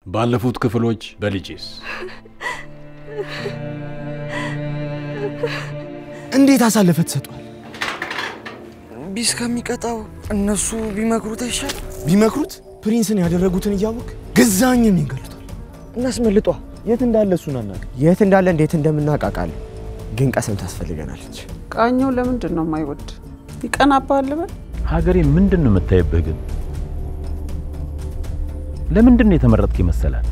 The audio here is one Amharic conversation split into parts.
ባለፉት ክፍሎች በልጅስ እንዴት አሳልፈ ተሰጧል ቢስ ከሚቀጣው እነሱ ቢመክሩት አይሻል ቢመክሩት ፕሪንስን ያደረጉትን ያወቅ ገዛኝን ይንገሩታል እናስመልጧ የት እንዳለ እሱን አናውቅ የት እንዳለ እንዴት እንደምናቃቃል ግን ቀሰም ታስፈልገናለች ቃኘው ለምንድን ነው የማይወድ ይቀናባል በል ሀገሬ ምንድነው መታየብህ ግን ለምንድን ነው የተመረጥክ ይመስላል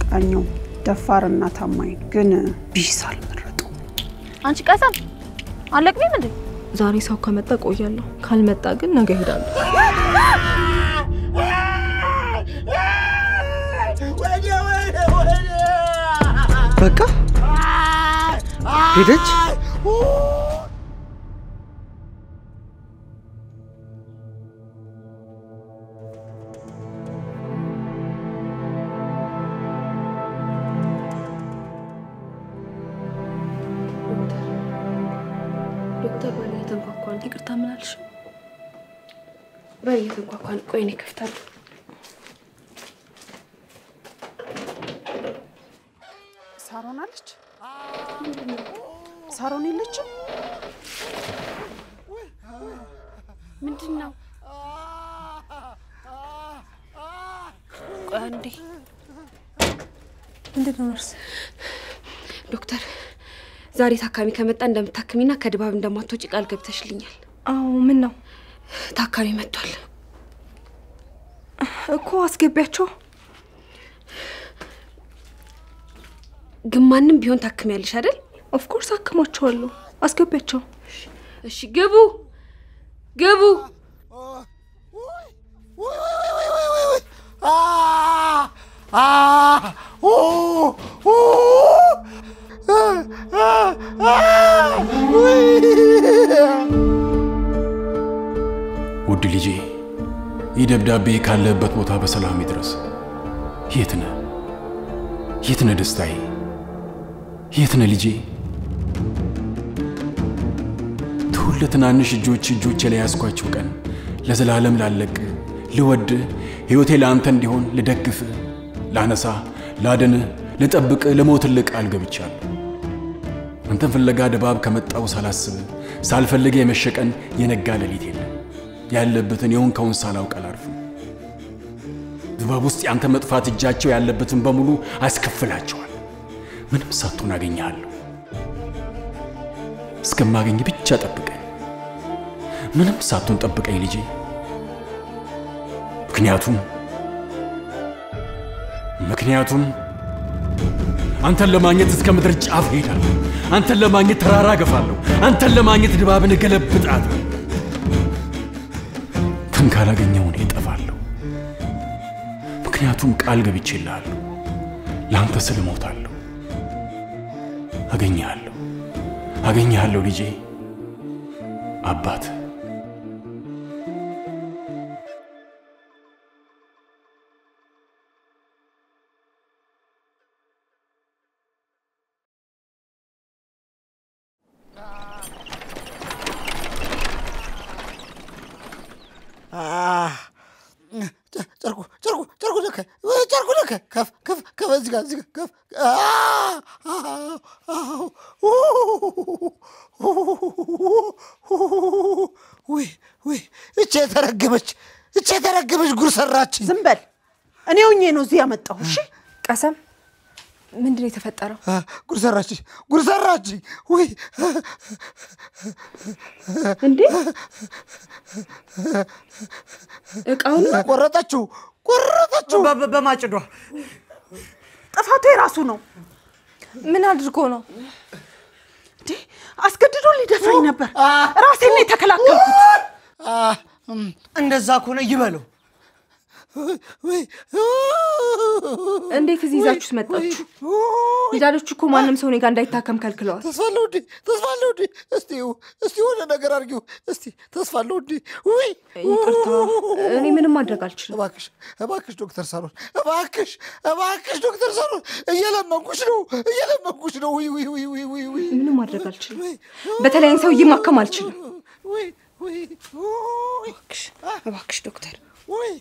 ቃኘው ደፋርና ታማኝ ግን ቢሳል መረጡ አንቺ ቀሰም አለቅም እንዴ ዛሬ ሰው ከመጣ ቆያለሁ ካልመጣ ግን ነገ ሄዳለሁ በቃ ሄደች ዶክተር ባለ ተንኳኳን ይቅርታ ምን አልሽ ባይ ተንኳኳን ቆይኔ ከፍታለሁ ሳሮን አለች ሳሮን ይለች ምንድነው አንዴ ምንድነው ነርስ ዶክተር ዛሬ ታካሚ ከመጣ እንደምታከሚና ከድባብ እንደማትወጪ ቃል ገብተሽልኛል አዎ ምን ነው ታካሚ መጥቷል እኮ አስገቢያቸው ግማንም ቢሆን ታከሚያለሽ አይደል ኦፍ ኮርስ አከማቸዋለሁ አስገቢያቸው እሺ ግቡ ግቡ ውድ ልጄ ይደብዳቤ ካለበት ቦታ በሰላም ይድረስ የት ነህ ደስታዬ የት ነህ ልጄ ትናንሽ እጆቼ ላይ ያስኳቸው ቀን ለዘላለም ላለቅ ልወድ ህይወቴ ለአንተ እንዲሆን ልደግፍ ላነሳ ላደን ልጠብቅ ለሞትልቅ አልገብቻለሁ አንተን ፍለጋ ድባብ ከመጣው ሳላስብ ሳልፈልግ የመሸቀን የነጋ ለሊት የለም ያለበትን የሆንከውን ሳላውቅ አላርፍም ድባብ ውስጥ ያንተ መጥፋት እጃቸው ያለበትን በሙሉ አስከፍላቸዋል ምንም ሳትሆን አገኛለሁ እስከማገኝ ብቻ ጠብቀኝ ምንም ሳትሆን ጠብቀኝ ልጄ ምክንያቱም አንተን ለማግኘት እስከ ምድር ጫፍ ሄዳለሁ አንተን ለማግኘት ተራራ ገፋለሁ አንተን ለማግኘት ድባብን ገለብጣለሁ ካላገኘው እኔ እጠፋለሁ ምክንያቱም ቃል ገብቼልሃለሁ ላንተ ስል ሞታለሁ አገኛለሁ ልጄ አባት ጨርቁ ከፍ እዚህ ጋር ከፍ ወይ እቺ የተረገመች ጉር ሰራች ዝም በል እኔ ሆኜ ነው እዚህ ያመጣው እሺ ቀሰም ምንድነው የተፈጠረው ጉር ሰራች ወይ እንዴ እቃውን ቆረጠችው በማጭዷ ጥፋቱ የራሱ ነው ምን አድርጎ ነው እንዴ አስገድዶ ሊደፍረኝ ነበር ራሴን የተከላከልኩት እንደዛ ከሆነ ይበለው እንዴት እዚህ ይዛችሁት መጣችሁ ይዳሎች እኮ ማንንም ሰው ጋር እንዳይታከም ከልክለዋል ተስፋለው እስቲ ሆነ ነገር አርጊው እስቲ ተስፋለው ወይ ይቅርታ እኔ ምንም ማድረግ አልችልም እባክሽ ዶክተር ሳሮን እባክሽ ዶክተር ሳሮን እየለመንኩሽ ነው ወይ ምንም ማድረግ አልችልም በተለይን ሰው ይማከም አልችልም እባክሽ ዶክተር ወይ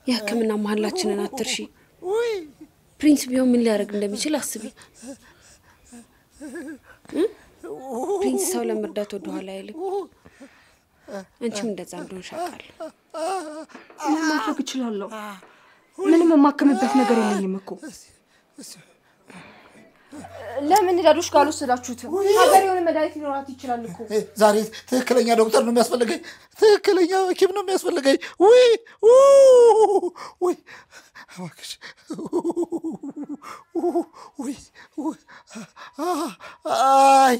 የህክምና መሐላችንን አትርሺ ፕሪንስ ቢሆን ምን ሊያደርግ እንደሚችል አስቢ። ፕሪንስ ሰው ለመርዳት ወደ ኋላ አይልም። አንቺም እንደዛ እንደሆንሽ አውቃለሁ። ምን ማድረግ እችላለሁ? ምንም የማከምበት ነገር የለኝም እኮ። ለምን ዳዶሽ ጋር ወሰዳችሁት? ሀገር የሆነ መድኃኒት ሊኖራት ይችላል እኮ። ዛሬ ትክክለኛ ዶክተር ነው የሚያስፈልገኝ። ትክክለኛ ሐኪም ነው የሚያስፈልገኝ። ወይ እባክሽ አይ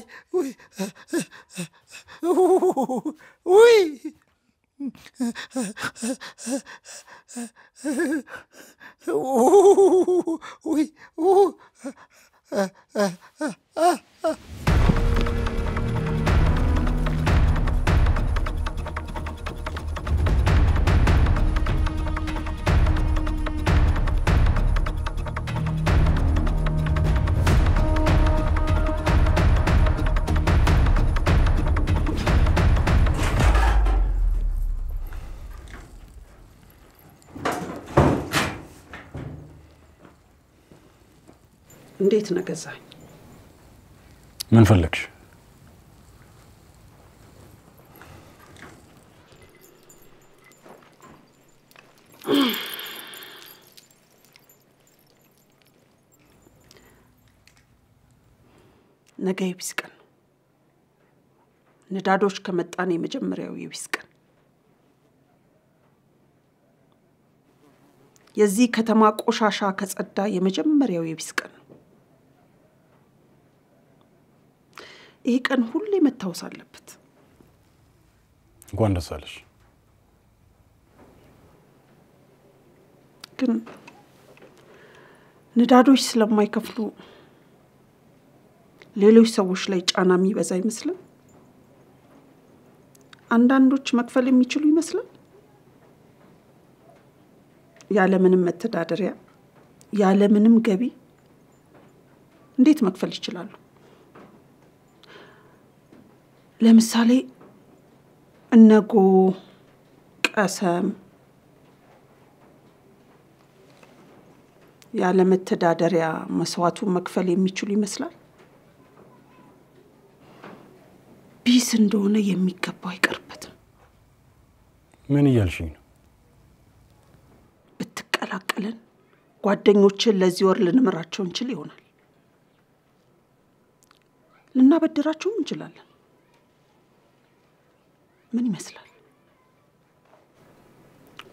እንዴት ነገዛኝ? ምን ፈለግሽ? ነገ የቢስ ቀን ነው። ንዳዶች ከመጣን የመጀመሪያው የቢስ ቀን። የዚህ ከተማ ቆሻሻ ከጸዳ የመጀመሪያው የቢስ ቀን ነው። ይሄ ቀን ሁሌ መታወስ አለበት። እንኳን ደስ አለሽ። ግን ንዳዶች ስለማይከፍሉ ሌሎች ሰዎች ላይ ጫና የሚበዛ ይመስላል። አንዳንዶች መክፈል የሚችሉ ይመስላል። ያለ ምንም መተዳደሪያ ያለ ምንም ገቢ እንዴት መክፈል ይችላሉ? ለምሳሌ እነጎ ቀሰም ያለ መተዳደሪያ መስዋዕቱን መክፈል የሚችሉ ይመስላል። ቢስ እንደሆነ የሚገባው አይቀርበትም። ምን እያልሽኝ ነው? ብትቀላቀለን ጓደኞችን ለዚህ ወር ልንመራቸው እንችል ይሆናል። ልናበድራቸውም እንችላለን። ምን ይመስላል?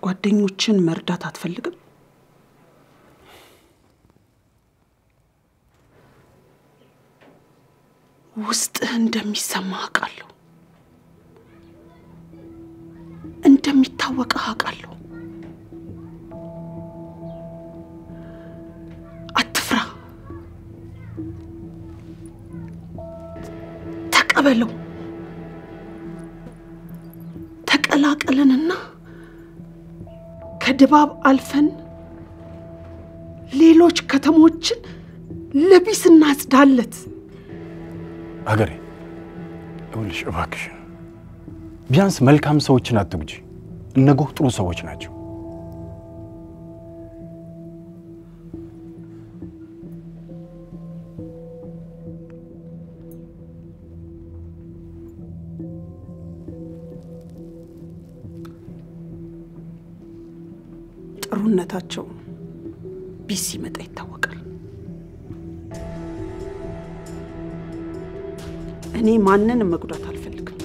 ጓደኞችን መርዳት አትፈልግም? ውስጥ እንደሚሰማ አውቃለሁ። እንደሚታወቅ አውቃለሁ። አትፍራ። ተቀበለው። ተቀላቀለንና ከድባብ አልፈን ሌሎች ከተሞችን ለቢስ እናጽዳለት። አገሬ ይኸውልሽ እባክሽ ቢያንስ መልካም ሰዎችን አትጉጂ። እነጎ ጥሩ ሰዎች ናቸው። ጥሩነታቸው ቢስ ሲመጣ ይታወቃል። እኔ ማንንም መጉዳት አልፈልግም።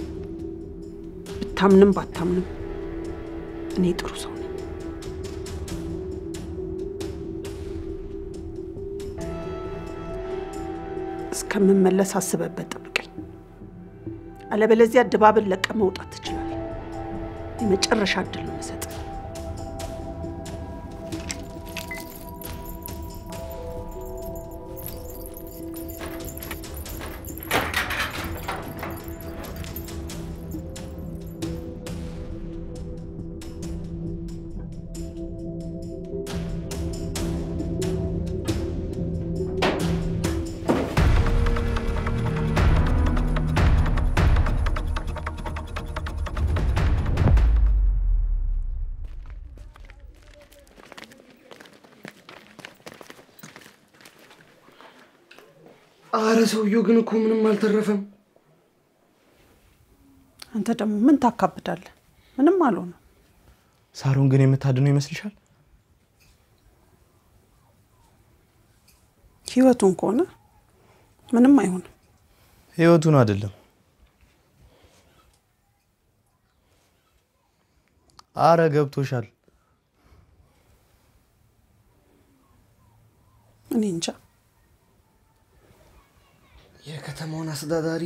ብታምንም ባታምንም እኔ ጥሩ ሰው ነኝ። እስከምመለስ አስበበት ጠብቀኝ። አለበለዚያ ድባብን ለቀ መውጣት ትችላለህ። የመጨረሻ እድል ነው መሰጥ። አረ ሰውየው ግን እኮ ምንም አልተረፈም። አንተ ደግሞ ምን ታካብዳለህ? ምንም አልሆነ። ሳሮን ግን የምታድነው ይመስልሻል? ህይወቱን ከሆነ ምንም አይሆንም። ህይወቱን አይደለም። አረ ገብቶሻል። እኔ እንጃ። የከተማውን አስተዳዳሪ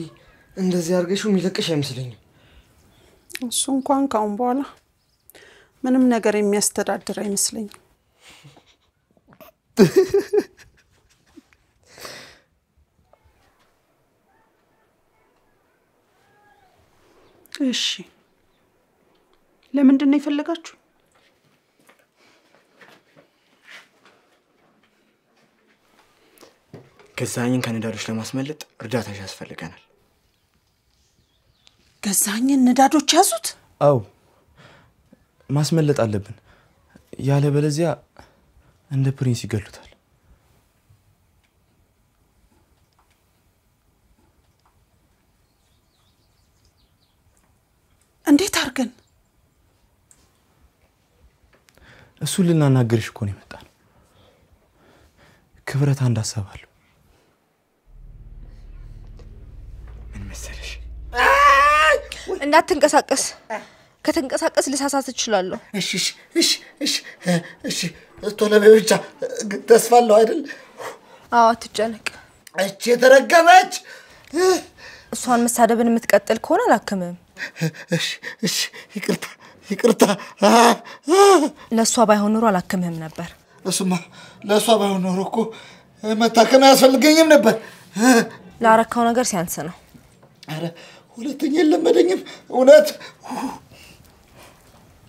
እንደዚህ አርገሽው የሚለቅሽ አይመስለኝም። እሱ እንኳን ካሁን በኋላ ምንም ነገር የሚያስተዳድር አይመስለኝም። እሺ ለምንድን ነው የፈለጋችሁ? ገዛኸኝን ከነዳዶች ለማስመለጥ እርዳታሽ ያስፈልገናል። ገዛኸኝን ነዳዶች ያዙት? አው ማስመለጥ አለብን። ያለ በለዚያ እንደ ፕሪንስ ይገሉታል። እንዴት አርገን? እሱ ልናናገርሽ እኮ ነው የመጣነው። ክብረት አንድ ሐሳብ አለው። ምን መሰለሽ? እንዳትንቀሳቀስ። ከተንቀሳቀስ ልሳሳት እችላለሁ። እሺ ቶሎ በይ ብቻ። ተስፋ አለው አይደል? አዎ አትጨነቅ። እቺ ተረገመች። እሷን መሳደብን የምትቀጥል ከሆነ አላከምም። እሺ ይቅርታ። ለሷ ባይሆን ኖሮ አላከምም ነበር። እሱማ ለሷ ባይሆን ኖሮ እኮ መታከም ያስፈልገኝም ነበር። ላረካው ነገር ሲያንስ ነው። አረ ሁለተኛ የለመደኝም እውነት።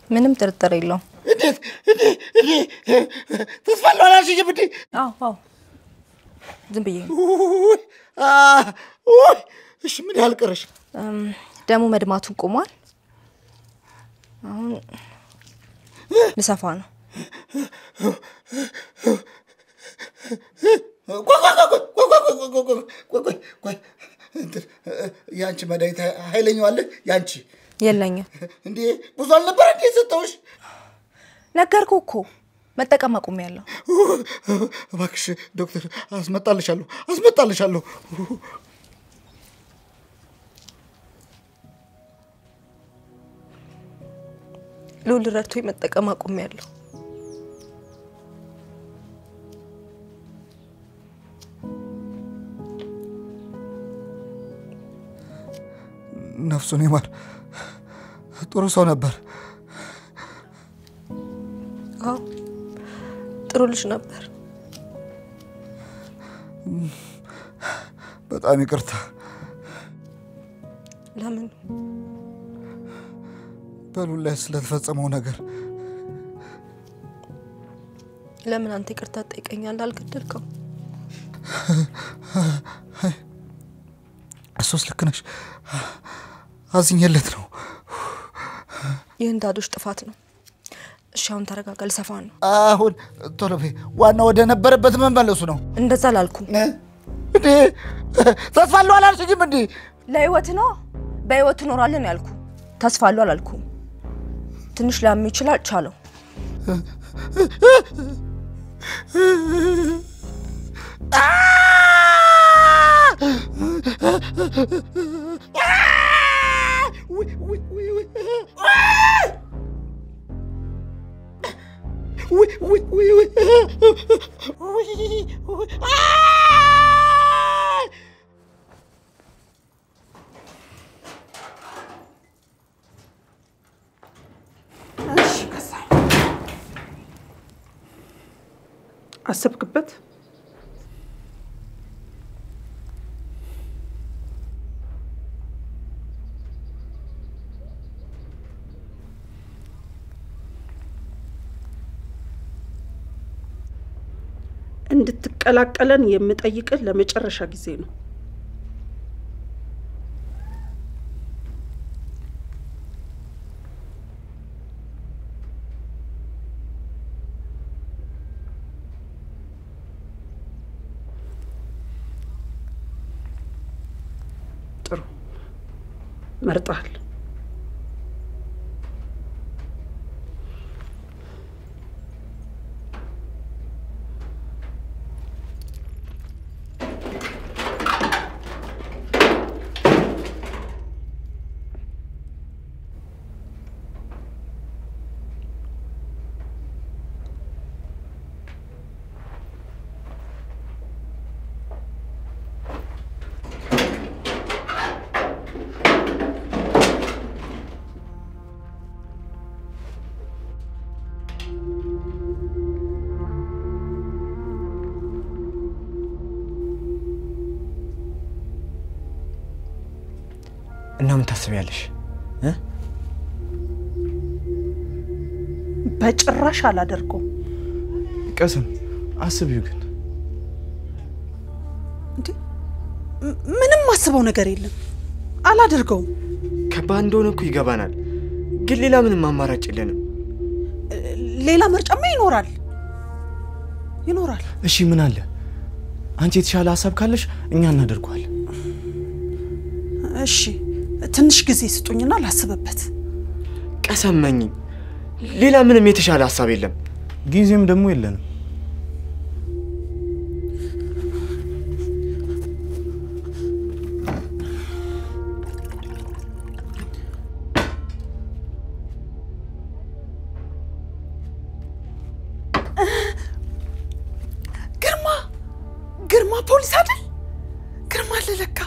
ምንም ጥርጥር የለውም። እንዴት ተስፋ አለው አላልሽኝም እንዴ? አዎ ዝም ብዬ እሺ ምን ያህል ቀረሽ? ደሙ መድማቱን ቆሟል። አሁን ልሰፋ ነው። ቆይ ያንቺ መድኃኒት ኃይለኛው አለ? ያንቺ የለኝም እንዴ? ብዙ አልነበረ እንዴ ሰጠውሽ? ነገርኩህ እኮ መጠቀም አቁሜያለሁ። እባክሽ ዶክተር አስመጣልሻለሁ። ሉል ረድቶ መጠቀም አቁሜያለሁ። ነፍሱን ይማር። ጥሩ ሰው ነበር። አዎ ጥሩ ልጅ ነበር። በጣም ይቅርታ። ለምን? በሉል ላይ ስለተፈጸመው ነገር። ለምን አንተ ይቅርታ ጠይቀኛለህ? አልገደልከው። እሱስ ልክ ነሽ። አዝኜለት ነው። የእንዳዶች ጥፋት ነው። እሺ አሁን ተረጋጋ። ልሰፋ ነው። አሁን ቶሎ በይ። ዋና ወደ ነበረበት መመለሱ ነው። እንደዛ አላልኩም እንዴ? ተስፋ አለው አላልሽኝም እንዴ? ለህይወት ነው። በህይወት እኖራለሁ ነው ያልኩህ። ተስፋ አለው አላልኩም። ትንሽ ላም ይችላል ቻለው። አሰብክበት? እንድትቀላቀለን የምጠይቅህ ለመጨረሻ ጊዜ ነው። መርጣል። እና ምን ታስቢያለሽ? በጭራሽ አላደርገው። ቀሰም አስቢው ግን እንዴ ምንም አስበው ነገር የለም። አላደርገው። ከባድ እንደሆነ እኮ ይገባናል፣ ግን ሌላ ምንም አማራጭ የለንም። ሌላ ምርጫማ ይኖራል። እሺ ምን አለ? አንቺ የተሻለ ሐሳብ ካለሽ እኛ እናደርጓለን። እሺ ትንሽ ጊዜ ስጡኝና ላስብበት። ቀሰመኝ፣ ሌላ ምንም የተሻለ ሐሳብ የለም። ጊዜም ደግሞ የለንም። ግርማ ፖሊስ አይደል? ግርማ ለለካ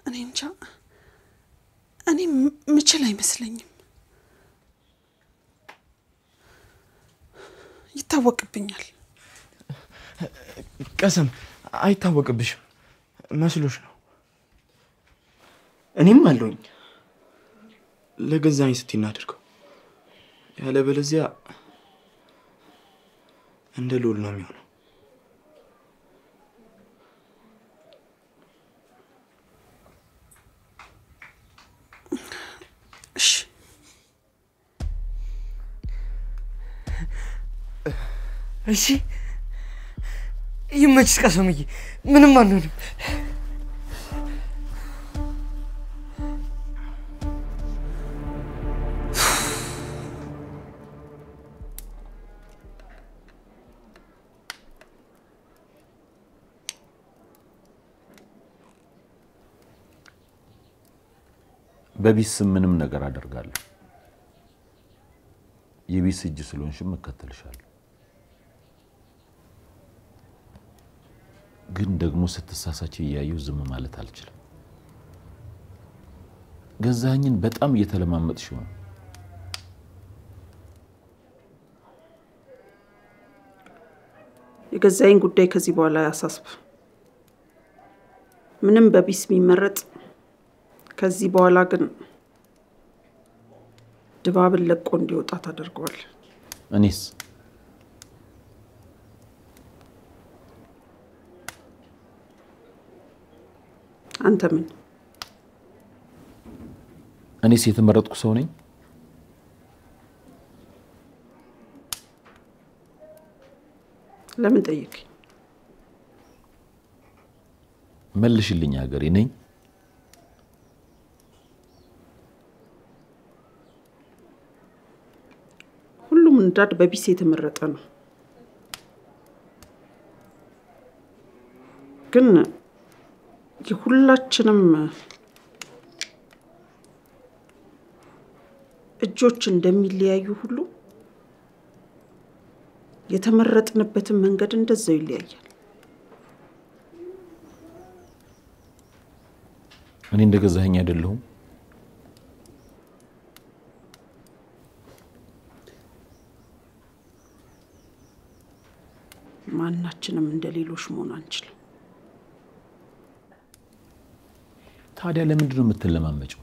እኔ እንጃ፣ እኔ ምችል አይመስለኝም። ይታወቅብኛል። ቀሰም አይታወቅብሽም መስሎሽ ነው። እኔም አለኝ ለገዛኝ ስትናደርገው፣ ያለ በለዚያ እንደ ሎል ነው የሚሆነው። እሺ ይመችሽ ቀሰምዬ፣ ምንም አንሆንም። በቢስ ምንም ነገር አደርጋለሁ። የቢስ እጅ ስለሆንሽም እከተልሻለሁ። ግን ደግሞ ስትሳሳች እያየሁ ዝም ማለት አልችልም። ገዛኸኝን በጣም እየተለማመጥሽው ነው። የገዛኸኝ ጉዳይ ከዚህ በኋላ ያሳስብ። ምንም በቢስ የሚመረጥ ከዚህ በኋላ ግን ድባብን ለቆ እንዲወጣ ታደርገዋል። እኔስ አንተ ምን? እኔስ የተመረጥኩ ሰው ነኝ? ለምን ጠይቅ? መልሽልኝ ሀገሬ ነኝ። ሁሉም እንዳድ በቢስ የተመረጠ ነው። ግን የሁላችንም እጆች እንደሚለያዩ ሁሉ የተመረጥንበትን መንገድ እንደዛው ይለያያል። እኔ እንደገዛኸኝ አይደለሁም። ማናችንም እንደሌሎች መሆን አንችልም። ታዲያ ለምንድን ነው የምትለማመጪው?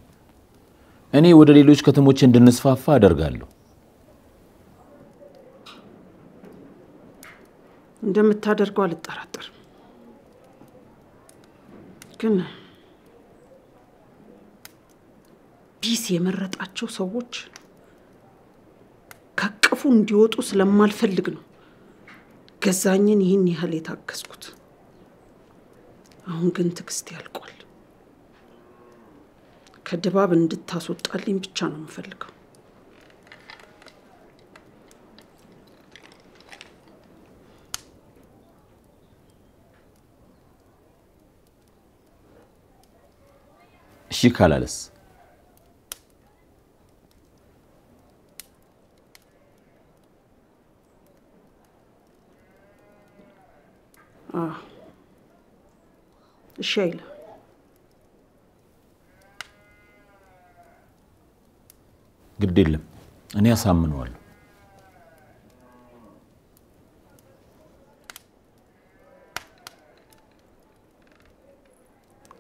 እኔ ወደ ሌሎች ከተሞች እንድንስፋፋ አደርጋለሁ። እንደምታደርገው አልጠራጠርም። ግን አዲስ የመረጣቸው ሰዎች ከቅፉ እንዲወጡ ስለማልፈልግ ነው ገዛኝን ይህን ያህል የታገስኩት። አሁን ግን ትዕግስት ያልቋል። ከድባብ እንድታስወጣልኝ ብቻ ነው የምፈልገው። እሺ ካላለስ? እሺ አይለ ግድ የለም እኔ አሳምነዋለሁ።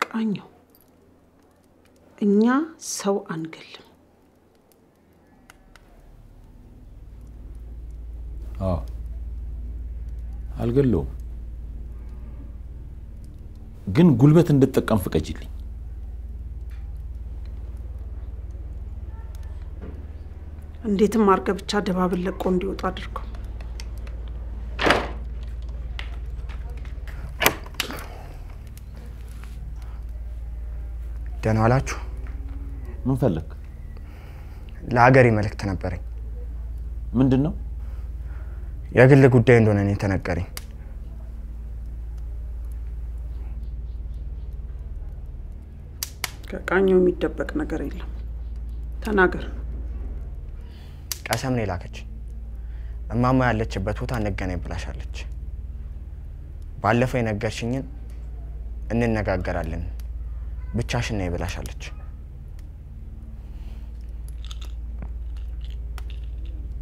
ቃኘው እኛ ሰው አንገልም። አዎ አልገለውም፣ ግን ጉልበት እንድትጠቀም ፍቀጂልኝ። እንዴትም አርገ ብቻ ድባብን ለቆ እንዲወጣ አድርገው። ደህና ዋላችሁ? ምን ፈለክ? ለሀገሬ መልእክት ነበረኝ። ምንድነው? የግል ጉዳይ እንደሆነ ነው የተነገረኝ። ከቃኘው የሚደበቅ ነገር የለም። ተናገር። ቀሰም ነው ላከች። እማማ ያለችበት ቦታ እንገናኝ ብላሻለች። ባለፈው የነገርሽኝን እንነጋገራለን ብቻሽን ነይ ብላሻለች።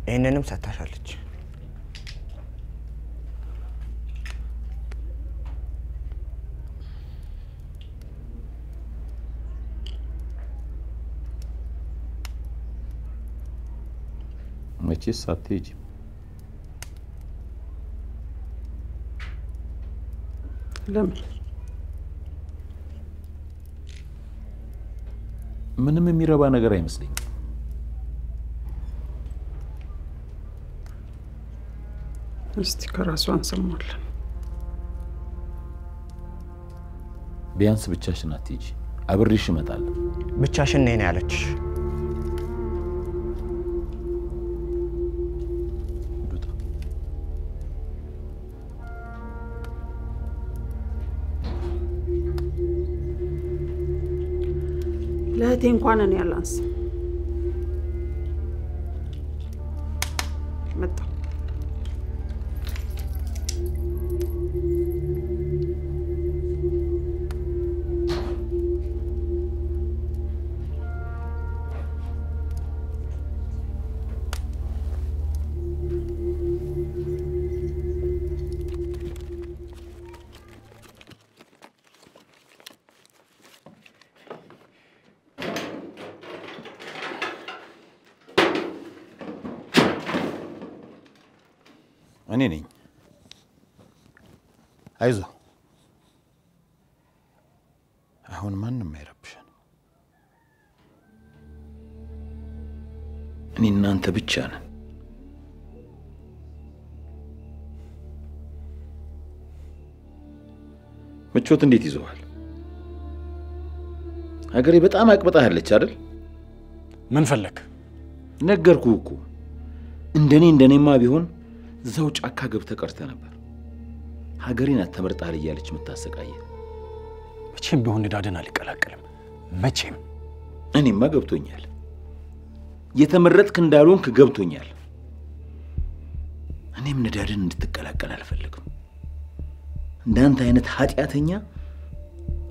ይሄንንም ሰታሻለች። መቼስ አትሄጂም። ለምን? ምንም የሚረባ ነገር አይመስለኝም። እስቲ ከራሷ እንሰማለን። ቢያንስ ብቻሽን አትሄጂ፣ አብሬሽ እመጣለሁ። ብቻሽን ነይ ነው ያለችሽ። ለእህቴ እንኳን እኔ አላንስም። መጣ። እኔ ነኝ። አይዞህ፣ አሁን ማንም አይረብሽን። እኔ እናንተ ብቻ ነን። ምቾት እንዴት ይዘዋል? ሀገሬ በጣም አቅብጣለች አይደል? ምን ፈለክ? ነገርኩህ እኮ። እንደኔማ ቢሆን እዛው ጫካ ገብተህ ቀርተህ ነበር። ሀገሬን አተመርጣለህ እያለች የምታሰቃየ። መቼም ቢሆን ንዳድን አልቀላቀልም። መቼም። እኔማ ገብቶኛል። የተመረጥክ እንዳልሆንክ ገብቶኛል። እኔም ንዳድን እንድትቀላቀል አልፈልግም። እንዳንተ አይነት ኃጢአተኛ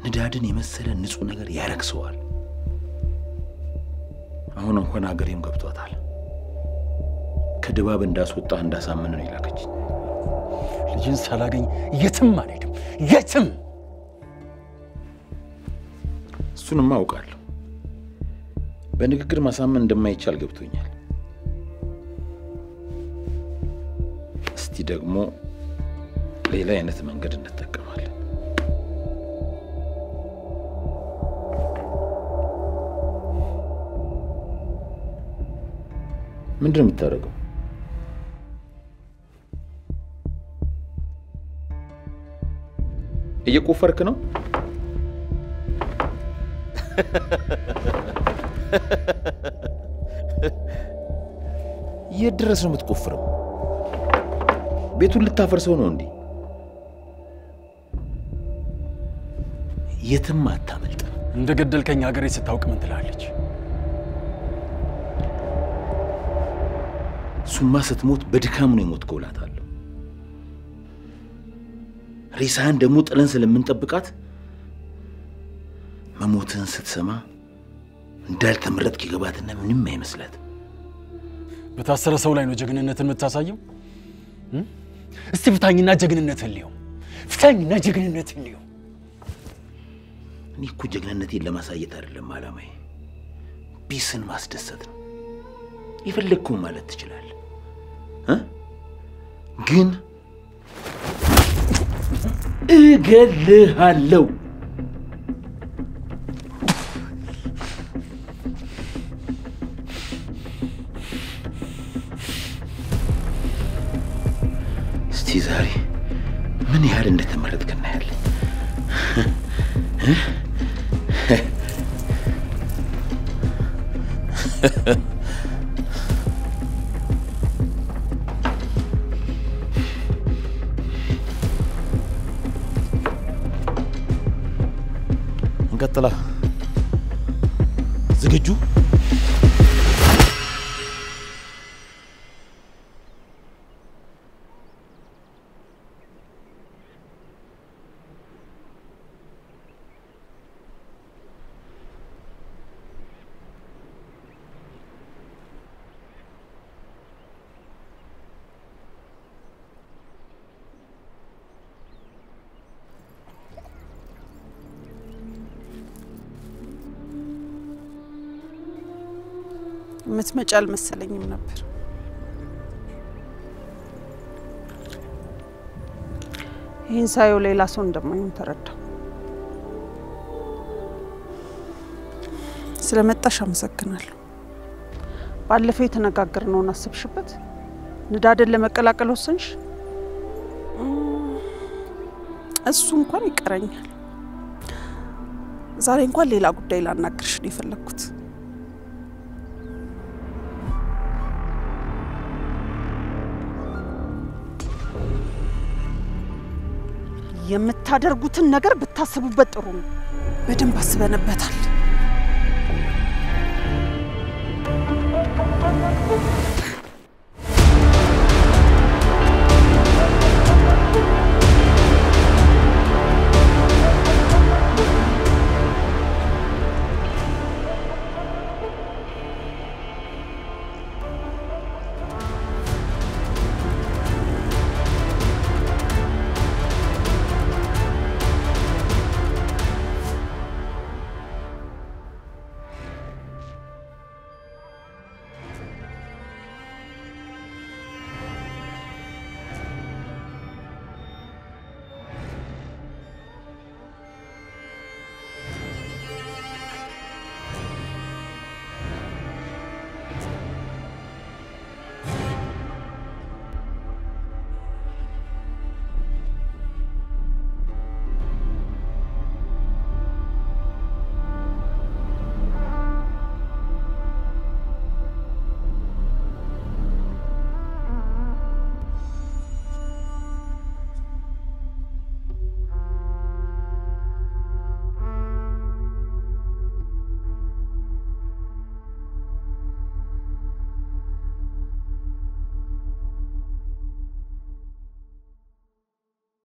ንዳድን የመሰለ ንጹህ ነገር ያረክሰዋል። አሁን እንኳን ሀገሬም ገብቷታል። ከድባብ እንዳስወጣ እንዳሳመነ ነው ይላከች። ልጅን ሳላገኝ የትም አልሄድም፣ የትም። እሱንማ አውቃለሁ። በንግግር ማሳመን እንደማይቻል ገብቶኛል። እስቲ ደግሞ ሌላ አይነት መንገድ እንጠቀማለን። ምንድነው የምታደርገው? እየቆፈርክ ነው? የት ድረስ ነው የምትቆፍረው? ቤቱን ልታፈርሰው ነው እንዴ? የትም አታመልጥ። እንደ ገደልከኝ ሀገሬ ስታውቅ ምን ትላለች? ሱማ ስትሞት በድካም ነው የሞትከው እላታለሁ። ሬሳህን ደግሞ ጥለን ስለምንጠብቃት መሞትህን ስትሰማ እንዳልተመረጥክ ይገባትና ምንም አይመስላት። በታሰረ ሰው ላይ ነው ጀግንነትን የምታሳየው? እስቲ ፍታኝና ጀግንነትን ልየው። ፍታኝና ጀግንነትን ልየው። እኔ እኮ ጀግንነቴን ለማሳየት አይደለም ዓላማዬ፣ ቢስን ማስደሰት ነው። ይፈልግኩ ማለት ትችላለህ ግን እገልሃለሁ። እስቲ ዛሬ ምን ያህል እንደተመረጥክ እናያለን። እንቀጥላ። ዝግጁ? ምትመጪ አልመሰለኝም ነበር። ይህን ሳየው ሌላ ሰው እንደማይሆን ተረዳሁ። ስለመጣሽ አመሰግናለሁ። ባለፈው የተነጋገርነውን አስብሽበት? ንዳድን ለመቀላቀል ወሰንሽ? እሱ እንኳን ይቀረኛል። ዛሬ እንኳን ሌላ ጉዳይ ላናግርሽ ነው የፈለኩት። የምታደርጉትን ነገር ብታስቡበት ጥሩ ነው። በደንብ አስበንበታል።